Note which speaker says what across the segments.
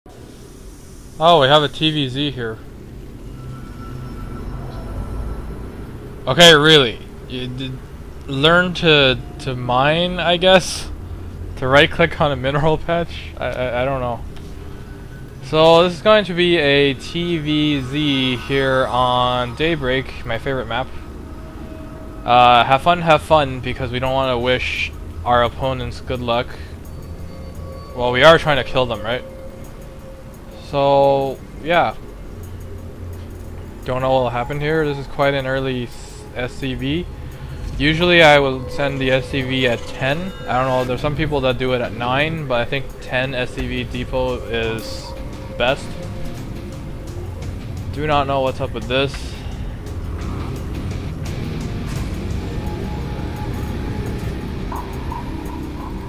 Speaker 1: Oh, we have a TvZ here. Okay, really. You did learn to mine, I guess? To right click on a mineral patch? I don't know. So this is going to be a TvZ here on Daybreak, my favorite map. Have fun, because we don't want to wish our opponents good luck. Well, we are trying to kill them, right? So, yeah. Don't know what will happen here. This is quite an early SCV. Usually I will send the SCV at 10. I don't know, there's some people that do it at 9, but I think 10 SCV depot is best. Do not know what's up with this.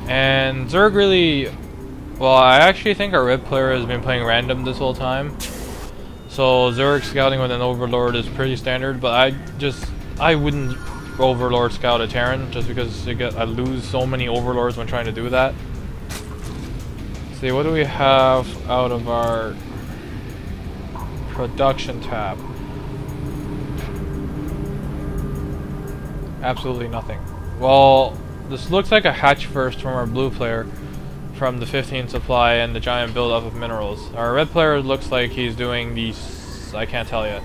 Speaker 1: And Zerg really... Well, I actually think our red player has been playing random this whole time. So Zerg scouting with an Overlord is pretty standard, but I wouldn't Overlord scout a Terran just because I lose so many Overlords when trying to do that. Let's see, what do we have out of our production tab? Absolutely nothing. Well, this looks like a hatch first from our blue player from the 15 supply and the giant build up of minerals. Our red player looks like he's doing these, I can't tell yet.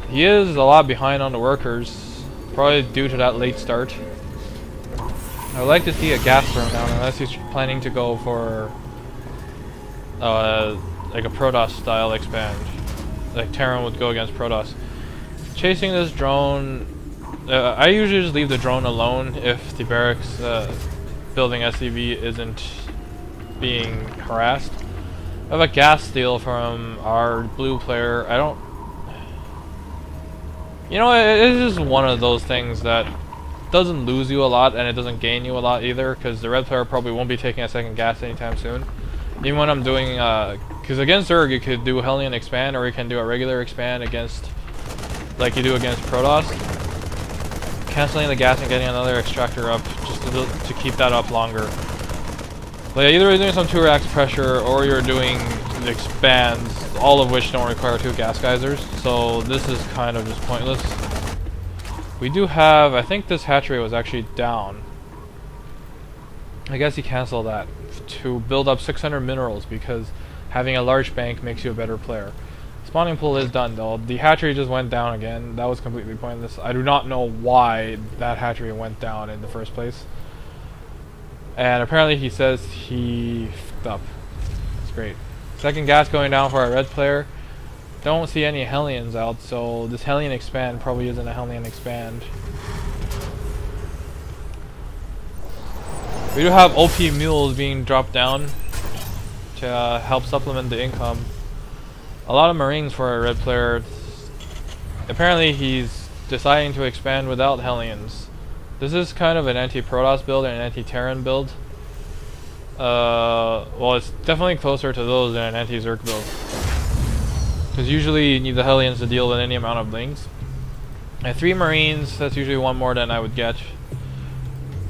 Speaker 1: He is a lot behind on the workers, probably due to that late start. I would like to see a gas thrown down unless he's planning to go for like a Protoss style expand. Like Terran would go against Protoss. Chasing this drone, I usually just leave the drone alone if the barracks building SCV isn't being harassed. I have a gas steal from our blue player. I don't... You know, it's just one of those things that doesn't lose you a lot and it doesn't gain you a lot either, because the red player probably won't be taking a second gas anytime soon. Even when I'm doing... because against Zerg you could do Hellion expand, or you can do a regular expand against... like you do against Protoss. Canceling the gas and getting another extractor up just to keep that up longer. But yeah, either you're doing some 2-rax pressure or you're doing the expands, all of which don't require 2 gas geysers, so this is kind of just pointless. We do have, I think this hatchery was actually down. I guess he canceled that to build up 600 minerals because having a large bank makes you a better player. Spawning pool is done though. The hatchery just went down again. That was completely pointless. I do not know why that hatchery went down in the first place. And apparently he says he f***ed up. That's great. Second gas going down for our red player. Don't see any Hellions out, so this Hellion expand probably isn't a Hellion expand. We do have OP mules being dropped down to help supplement the income. A lot of Marines for a red player. Apparently he's deciding to expand without Hellions. This is kind of an anti-Protoss build and an anti-Terran build. Well, it's definitely closer to those than an anti-Zerg build. Because usually you need the Hellions to deal with any amount of lings. At 3 Marines, that's usually one more than I would get.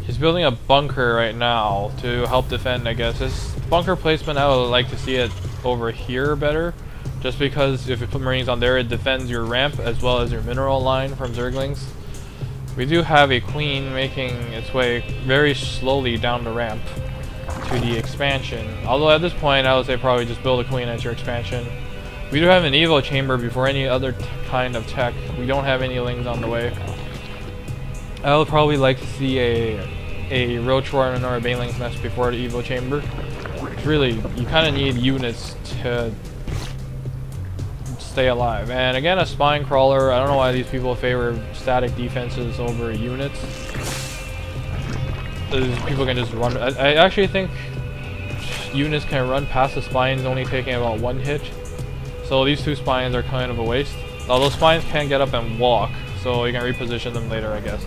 Speaker 1: He's building a bunker right now to help defend, I guess. This bunker placement, I would like to see it over here better. Just because if you put Marines on there, it defends your ramp as well as your mineral line from Zerglings. We do have a Queen making its way very slowly down the ramp to the expansion. Although at this point, I would say probably just build a Queen as your expansion. We do have an Evo chamber before any other kind of tech. We don't have any lings on the way. I would probably like to see a Roach Warren or a Baneling's Nest before the Evo chamber. It's really, you kind of need units to stay alive. And again, a spine crawler. I don't know why these people favor static defenses over units. People can just run. I actually think units can run past the spines only taking about 1 hit. So these 2 spines are kind of a waste. Although spines can get up and walk, so you can reposition them later, I guess.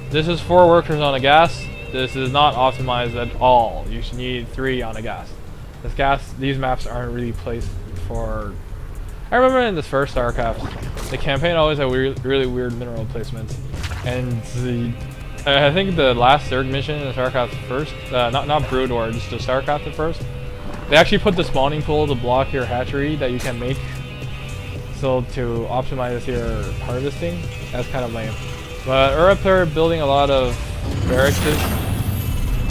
Speaker 1: This is 4 workers on a gas. This is not optimized at all. You should need 3 on a gas. These maps aren't really placed for... I remember in this first StarCraft, the campaign always had really weird mineral placements, and I think the last Zerg mission in StarCraft first, not Brood War, just the StarCraft at first, They actually put the spawning pool to block your hatchery that you can make. So to optimize your harvesting, that's kind of lame. But our player building a lot of barracks.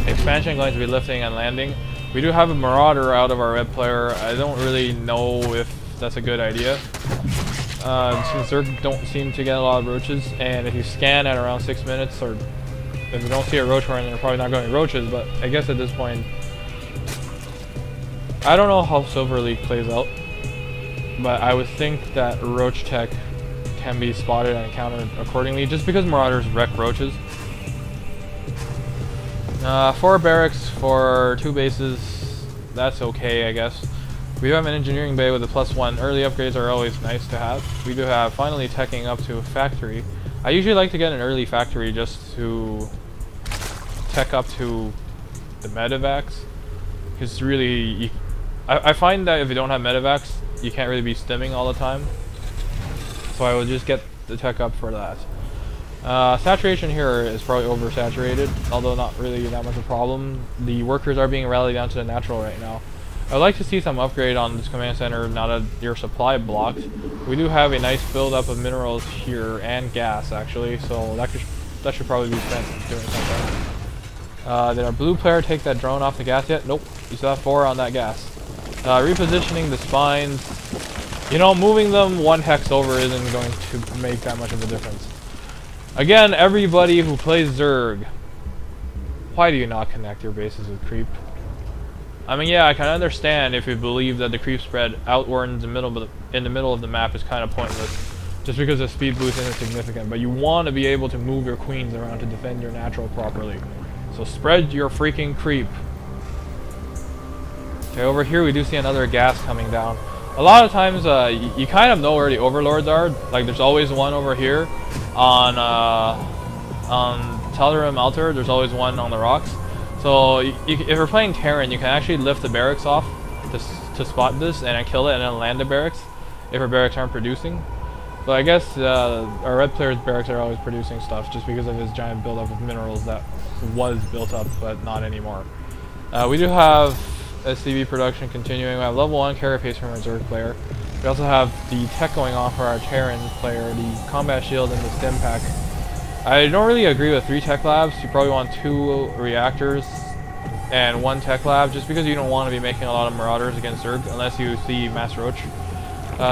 Speaker 1: Expansion going to be lifting and landing. We do have a marauder out of our red player. I don't really know if that's a good idea. Since Zerg don't seem to get a lot of roaches, and if you scan at around 6 minutes, or if you don't see a roach run, they're probably not going roaches, but I guess at this point, I don't know how Silver League plays out, but I would think that roach tech can be spotted and countered accordingly, just because marauders wreck roaches. 4 barracks for 2 bases, that's okay, I guess. We do have an engineering bay with a +1. Early upgrades are always nice to have. We do have finally teching up to a factory. I usually like to get an early factory just to tech up to the medevacs. Because really, I find that if you don't have medevacs, you can't really be stimming all the time. So I would just get the tech up for that. Saturation here is probably oversaturated, although not really that much of a problem. The workers are being rallied down to the natural right now. I'd like to see some upgrade on this command center now that your supply blocked. We do have a nice build-up of minerals here, and gas actually, so that should probably be spent doing something. Did our blue player take that drone off the gas yet? Nope, you still have 4 on that gas. Repositioning the spines. You know, moving them 1 hex over isn't going to make that much of a difference. Again, everybody who plays Zerg, why do you not connect your bases with creep? I mean, yeah, I can understand if you believe that the creep spread outward in the middle of the map is kind of pointless, just because the speed boost isn't significant. But you want to be able to move your queens around to defend your natural properly. So spread your freaking creep. Okay, over here we do see another gas coming down. A lot of times, you kind of know where the overlords are. Like, there's always one over here on Telerim Altar. There's always one on the rocks. So if you're playing Terran, you can actually lift the barracks off to spot this and then kill it and then land the barracks if our barracks aren't producing. But I guess our red player's barracks are always producing stuff just because of his giant buildup of minerals that was built up but not anymore. We do have SCV production continuing. We have level 1 carapace from our Zerg player. We also have the tech going on for our Terran player, the combat shield and the stim pack. I don't really agree with 3 tech labs. You probably want 2 reactors and 1 tech lab, just because you don't want to be making a lot of marauders against Zerg unless you see Mass Roach.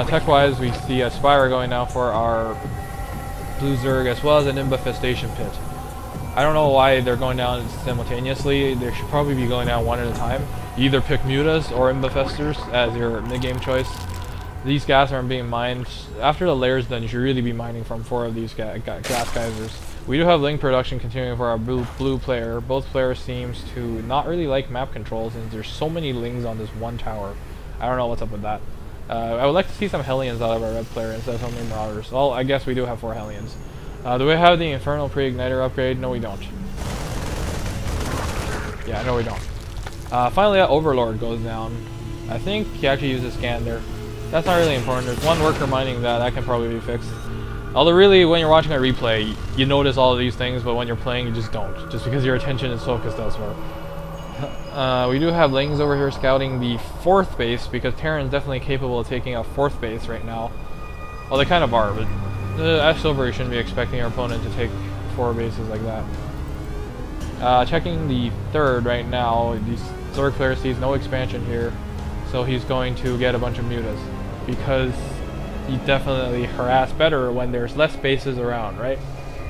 Speaker 1: Tech-wise, we see a Spire going down for our blue Zerg, as well as an Infestation Pit. I don't know why they're going down simultaneously. They should probably be going down one at a time. You either pick Mutas or Infestors as your mid-game choice. These gas aren't being mined. After the layer's done, you should really be mining from 4 of these gas geysers. We do have link production continuing for our blue player. Both players seems to not really like map controls, and there's so many lings on this one tower. I don't know what's up with that. I would like to see some Hellions out of our red player instead of so many Marauders. Well, I guess we do have 4 Hellions. Do we have the Infernal Pre-Igniter upgrade? No, we don't. Yeah, no, we don't. Finally, that Overlord goes down. I think he actually used a scan there. That's not really important. There's 1 worker mining that can probably be fixed. Although really, when you're watching a replay, you notice all of these things, but when you're playing, you just don't. Just because your attention is focused elsewhere. We do have Lings over here scouting the 4th base, because Terran's definitely capable of taking a 4th base right now. Well, they kind of are, but as Silver, you shouldn't be expecting your opponent to take 4 bases like that. Checking the 3rd right now, the Zerg player sees no expansion here, so he's going to get a bunch of Mutas, because you definitely harass better when there's less bases around, right?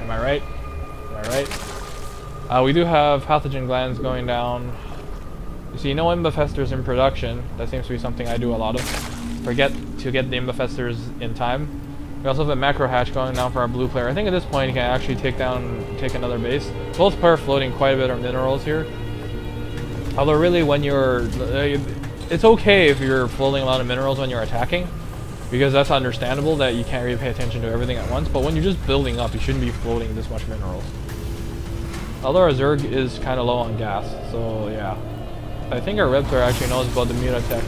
Speaker 1: Am I right? Am I right? We do have pathogen glands going down. You see no Imbifestors in production. That seems to be something I do a lot of. Forget to get the Imbifestors in time. We also have a macro hatch going down for our blue player. I think at this point he can actually take another base. Both players floating quite a bit of minerals here. Although really when you're... it's okay if you're floating a lot of minerals when you're attacking, because that's understandable that you can't really pay attention to everything at once, but when you're just building up, you shouldn't be floating this much minerals. Although our Zerg is kind of low on gas, so yeah. I think our red player actually knows about the Mutatech.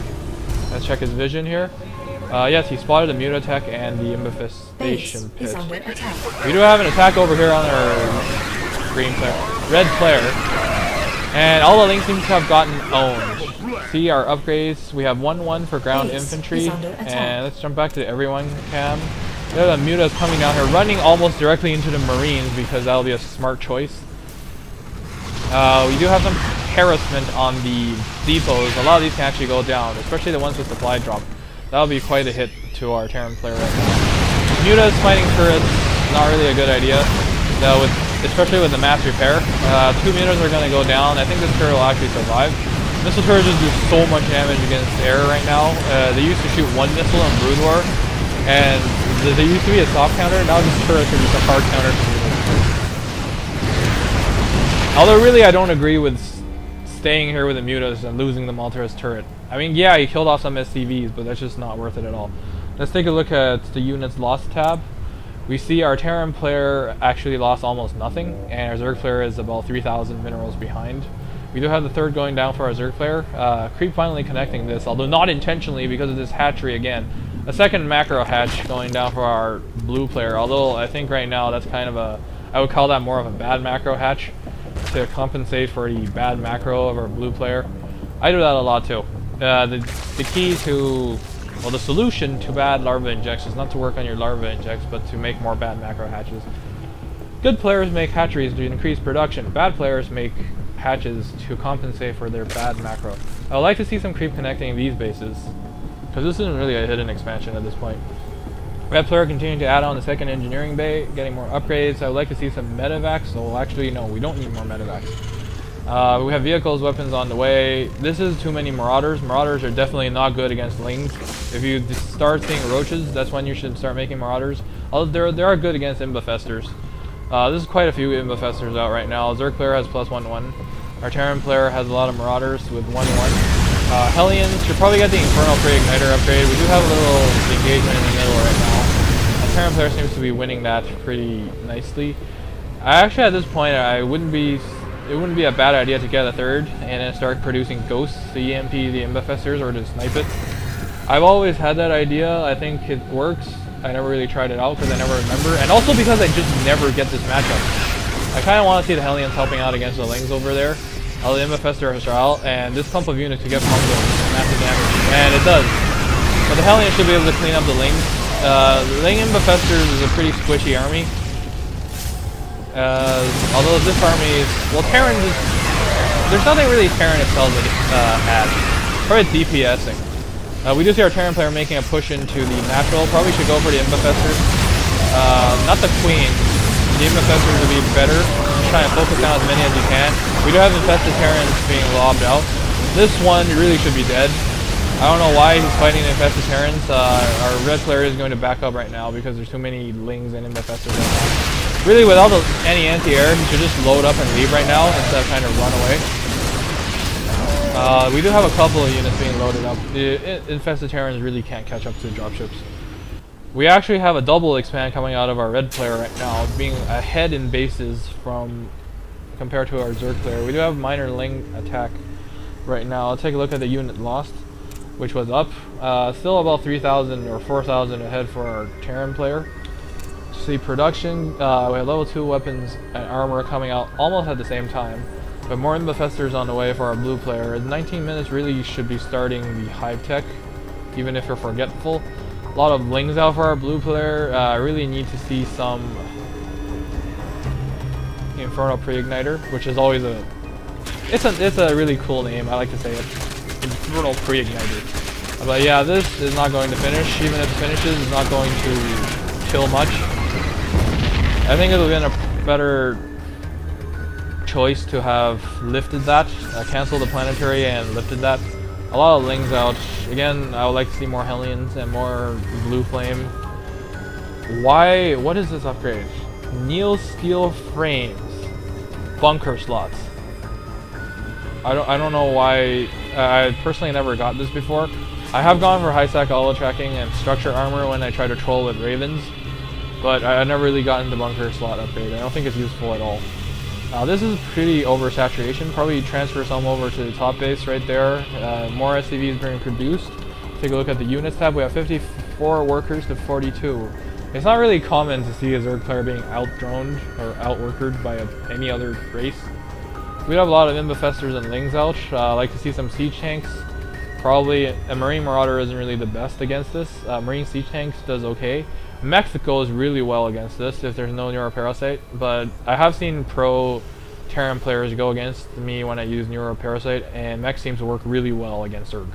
Speaker 1: Let's check his vision here. Yes, he spotted the Mutatech and the Infestation Pit. We do have an attack over here on our green player, red player, and all the links seem to have gotten owned. see our upgrades. We have 1-1 for ground
Speaker 2: Base
Speaker 1: infantry,
Speaker 2: is under attack.
Speaker 1: and let's jump back to everyone cam. There the mutas coming down here, running almost directly into the marines because that'll be a smart choice. We do have some harassment on the depots. A lot of these can actually go down, especially the ones with supply drop. That'll be quite a hit to our Terran player right now. Mutas fighting turrets, not really a good idea. Especially with the mass repair. 2 mutas are going to go down. I think this turret will actually survive. Missile turrets just do so much damage against air right now. They used to shoot 1 missile in Brood War, and there used to be a soft counter. Now this turret is just a hard counter. Although really I don't agree with staying here with the mutas and losing the Maltaris turret. I mean, yeah, he killed off some SCVs, but that's just not worth it at all. Let's take a look at the units lost tab. We see our Terran player actually lost almost nothing, and our Zerg player is about 3,000 minerals behind. We do have the third going down for our Zerg player. Creep finally connecting this, although not intentionally because of this hatchery again. A second macro hatch going down for our blue player, although I think right now that's kind of a, I would call that more of a bad macro hatch to compensate for the bad macro of our blue player. I do that a lot too. The key to, well, the solution to bad larva injects is not to work on your larva injects, but to make more bad macro hatches. Good players make hatcheries to increase production. Bad players make hatches to compensate for their bad macro. I would like to see some creep connecting these bases, because this isn't really a hidden expansion at this point. Red player continuing to add on the second engineering bay, getting more upgrades. I would like to see some medevacs, so well, actually no, we don't need more medevacs. We have vehicles, weapons on the way. This is too many marauders. Marauders are definitely not good against lings. If you start seeing roaches, that's when you should start making marauders. Although they are good against imbafesters. This is quite a few imbafesters out right now. Zerg player has +1-1. Our Terran player has a lot of marauders with 1-1. Hellions should probably get the Infernal Pre-Igniter upgrade. We do have a little engagement in the middle right now. Our Terran player seems to be winning that pretty nicely. Actually, at this point, it wouldn't be a bad idea to get a third and then start producing ghosts to EMP the imbafesters or to snipe it. I've always had that idea. I think it works. I never really tried it out because I never remember, and also because I just never get this matchup. I kind of want to see the Hellions helping out against the Lings over there. The imbafester Astral, and this clump of units to get pumped with massive damage, and it does. But the Hellions should be able to clean up the Lings. The Ling imbafesters is a pretty squishy army. Although this army is, well, Terran is, there's nothing really Terran excels at. Probably DPSing. We do see our Terran player making a push into the natural. Probably should go for the imbafesters. Not the queen. The imbafesters would be better. Just try and focus down as many as you can. We do have infested Terrans being lobbed out. This one really should be dead. I don't know why he's fighting the infested Terrans. Our red player is going to back up right now because there's too many Lings and imbafesters right now. Really, without any anti-air, he should just load up and leave right now instead of trying to run away. We do have a couple of units being loaded up. The infested Terrans really can't catch up to the dropships. We actually have a double expand coming out of our red player right now, being ahead in bases compared to our Zerg player. We do have minor Ling attack right now. Let's take a look at the unit lost, which was up. Still about 3,000 or 4,000 ahead for our Terran player. See production, we have level 2 weapons and armor coming out almost at the same time. But more imbafesters on the way for our blue player. In 19 minutes really should be starting the hive tech, even if you're forgetful. A lot of Lings out for our blue player. I really need to see some Infernal Pre-Igniter, which is always it's a really cool name. I like to say it. Infernal Pre-Igniter. But yeah, this is not going to finish. Even if it finishes, it's not going to kill much. I think it would have been a better choice to have lifted that, canceled the planetary and lifted that. A lot of Lings out. Again, I would like to see more Hellions and more blue flame. What is this upgrade? Neil steel frames, bunker slots. I don't know why. I personally never got this before. I have gone for high stack auto tracking and structure armor when I try to troll with ravens, but I never really gotten the bunker slot upgrade. I don't think it's useful at all. This is pretty oversaturation. Probably transfer some over to the top base right there. More SCVs being produced. Take a look at the units tab. We have 54 workers to 42. It's not really common to see a Zerg player being out-droned or out-workered by any other race. We have a lot of imbafesters and Lings out. I like to see some siege tanks. Probably a Marine Marauder isn't really the best against this. Marine Siege Tanks does okay. Mexico is really well against this if there's no Neuroparasite, but I have seen pro Terran players go against me when I use Neuroparasite, and Mech seems to work really well against Zerg.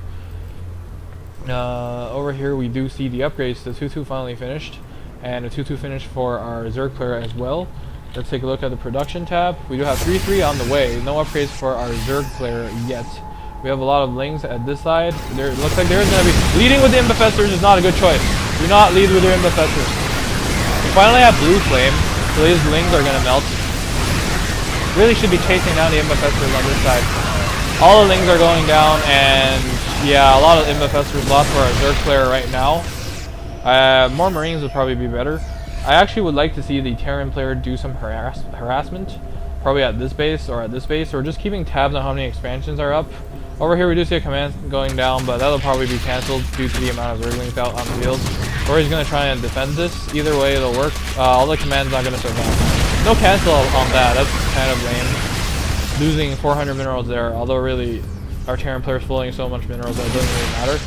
Speaker 1: Over here we do see the upgrades. The 2-2 finally finished, and a 2-2 finished for our Zerg player as well. Let's take a look at the production tab. We do have 3-3 on the way. No upgrades for our Zerg player yet. We have a lot of lings at this side. There looks like there's going to be... Leading with the Imbifestors is not a good choice. Do not lead with your Imbifestors. We finally have Blue Flame, so these lings are going to melt. Really should be chasing down the Imbifestors on this side. All the lings are going down, and yeah, a lot of Imbifestors lost for our Zerg player right now. More Marines would probably be better. I actually would like to see the Terran player do some harassment. Probably at this base, or just keeping tabs on how many expansions are up. Over here we do see a command going down, but that'll probably be cancelled due to the amount of Zerglings out on the field. Or he's going to try and defend this. Either way it'll work. All the commands not going to survive. No cancel on that, that's kind of lame. Losing 400 minerals there, although really our Terran player's pulling so much minerals that it doesn't really matter.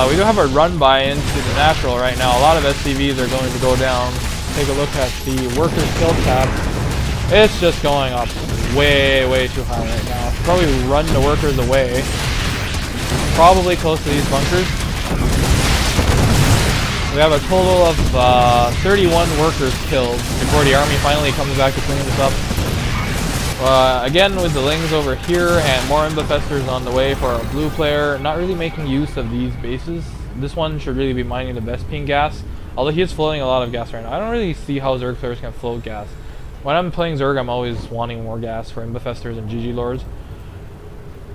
Speaker 1: We do have a run by into the natural right now. A lot of SCVs are going to go down. Take a look at the workers kill tab. It's just going up way too high right now. Probably run the workers away. Probably close to these bunkers. We have a total of 31 workers killed before the army finally comes back to clean this up. Again with the lings over here and more Imbifestors on the way for our blue player. Not really making use of these bases. This one should really be mining the Vespine gas. Although he is floating a lot of gas right now. I don't really see how Zerg players can float gas. When I'm playing Zerg, I'm always wanting more gas for Imbifestors and GG Lords.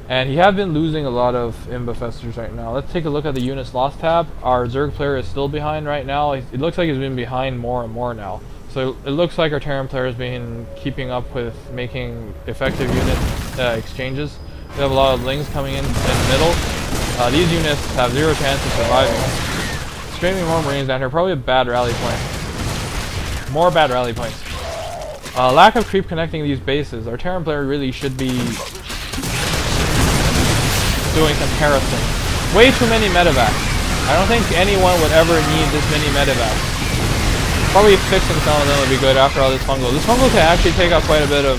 Speaker 1: And he has been losing a lot of Imbifestors right now. Let's take a look at the units lost tab. Our Zerg player is still behind right now. It looks like he's been behind more and more now. So it looks like our Terran player has been keeping up with making effective unit exchanges. We have a lot of lings coming in the middle. These units have zero chance of surviving. Streaming more Marines down here, probably a bad rally point. More bad rally points. Lack of creep connecting these bases. Our Terran player really should be doing some terracing. Way too many medevacs. I don't think anyone would ever need this many medevacs. Probably fixing some of them would be good after all this fungal. This fungal can actually take out quite a bit of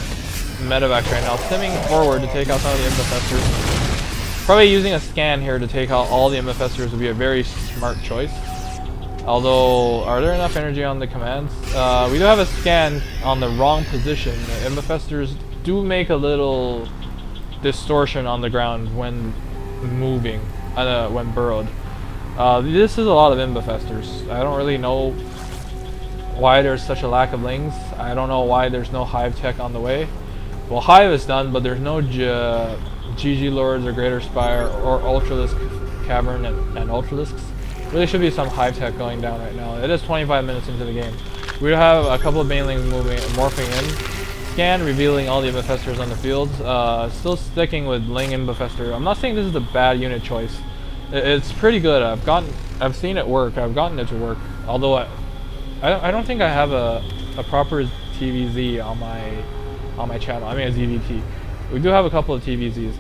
Speaker 1: medevacs right now. Stimming forward to take out some of the Imbifestors. Probably using a scan here to take out all the Imbifestors would be a very smart choice. Although, are there enough energy on the commands? We do have a scan on the wrong position. The Imbifestors do make a little distortion on the ground when moving, when burrowed. This is a lot of Imbifestors. I don't really know why there's such a lack of lings. I don't know why there's no Hive tech on the way. Well, Hive is done, but there's no GG Lords or Greater Spire or Ultralisk Cavern and Ultralisks. Really should be some Hive tech going down right now. It is 25 minutes into the game. We have a couple of Banelings morphing in. Scan revealing all the Imbifestors on the field. Still sticking with Ling Imbifestor. I'm not saying this is a bad unit choice. It's pretty good. I've seen it work. I've gotten it to work. Although I don't think I have a proper TvZ on my channel. I mean a ZVT. We do have a couple of TvZs.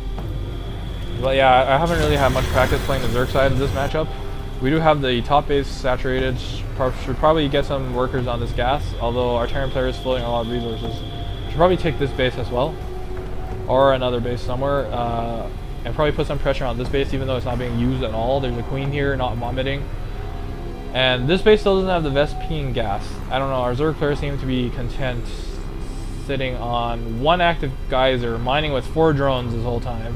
Speaker 1: But yeah, I haven't really had much practice playing the Zerg side of this matchup. We do have the top base saturated. Should probably get some workers on this gas. Although our Terran player is floating a lot of resources. Should probably take this base as well. Or another base somewhere. And probably put some pressure on this base even though it's not being used at all. There's a queen here not vomiting. And this base still doesn't have the Vespine gas. I don't know, our Zerg player seems to be content sitting on one active geyser, mining with 4 drones this whole time.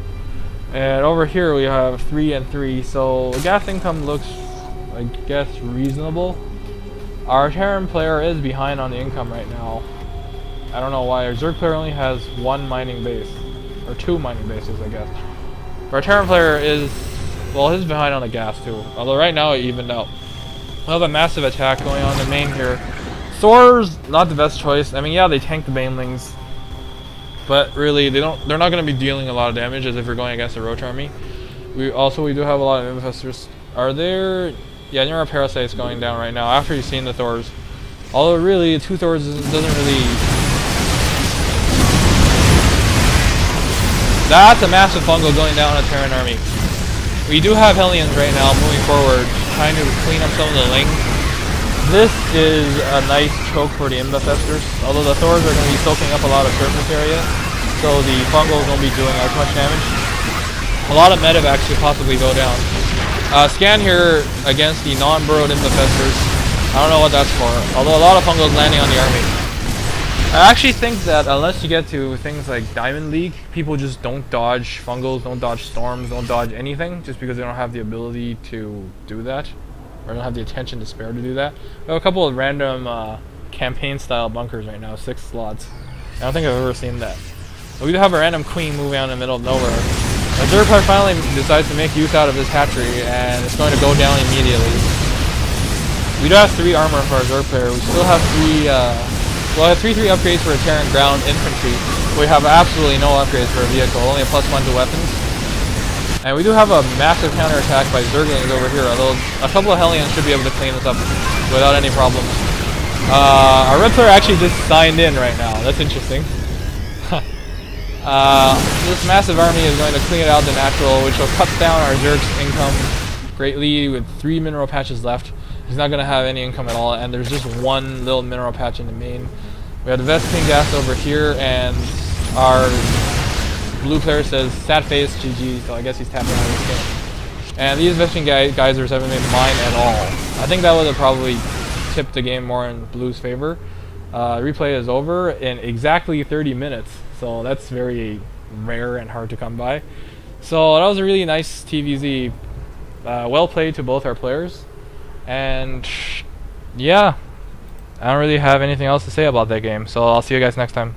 Speaker 1: And over here we have 3 and 3, so the gas income looks, I guess, reasonable. Our Terran player is behind on the income right now. I don't know why. Our Zerg player only has 1 mining base. Or 2 mining bases, I guess. Our Terran player is, well, he's behind on the gas too. Although right now it evened out. We have a massive attack going on in the main here. Thor's not the best choice. I mean, yeah, they tank the Banelings, but really they're not going to be dealing a lot of damage as if you're going against a Roach army. We do have a lot of Imbifestors. Are there? Yeah, Neuroparasite's going down right now after you've seen the Thors. Although really 2 Thors doesn't really That's a massive fungal going down a Terran army. We do have Hellions right now moving forward, trying to clean up some of the lings. This is a nice choke for the Imbefesters, although the Thors are going to be soaking up a lot of surface area, so the fungals won't be doing as much damage. A lot of medevacs could possibly go down. Scan here against the non-burrowed Imbefesters. I don't know what that's for, although a lot of fungals landing on the army. I actually think that unless you get to things like Diamond League, people just don't dodge fungals, don't dodge storms, don't dodge anything, just because they don't have the ability to do that, or don't have the attention to spare to do that. We have a couple of random campaign-style bunkers right now, 6 slots. I don't think I've ever seen that. But we do have a random queen moving out in the middle of nowhere. A Zerg player finally decides to make use out of this hatchery, and it's going to go down immediately. We do have 3 armor for our Zerg player. We still have 3... well, I have 3 upgrades for a Terran ground infantry. We have absolutely no upgrades for a vehicle, only a +1 to weapons. And we do have a massive counterattack by Zerglings over here, although a couple of Hellions should be able to clean this up without any problems. Our red player actually just signed in right now. That's interesting. This massive army is going to clean it out the natural, which will cut down our Zerg's income greatly with 3 mineral patches left. He's not going to have any income at all, and there's just 1 little mineral patch in the main. We have the Vespene gas over here, and our blue player says sad face GG, so I guess he's tapping out of this game. And these Vespene geysers haven't made mine at all. I think that would have probably tipped the game more in blue's favor. Replay is over in exactly 30 minutes, so that's very rare and hard to come by. So that was a really nice TvZ. Well played to both our players. And yeah, I don't really have anything else to say about that game, so I'll see you guys next time.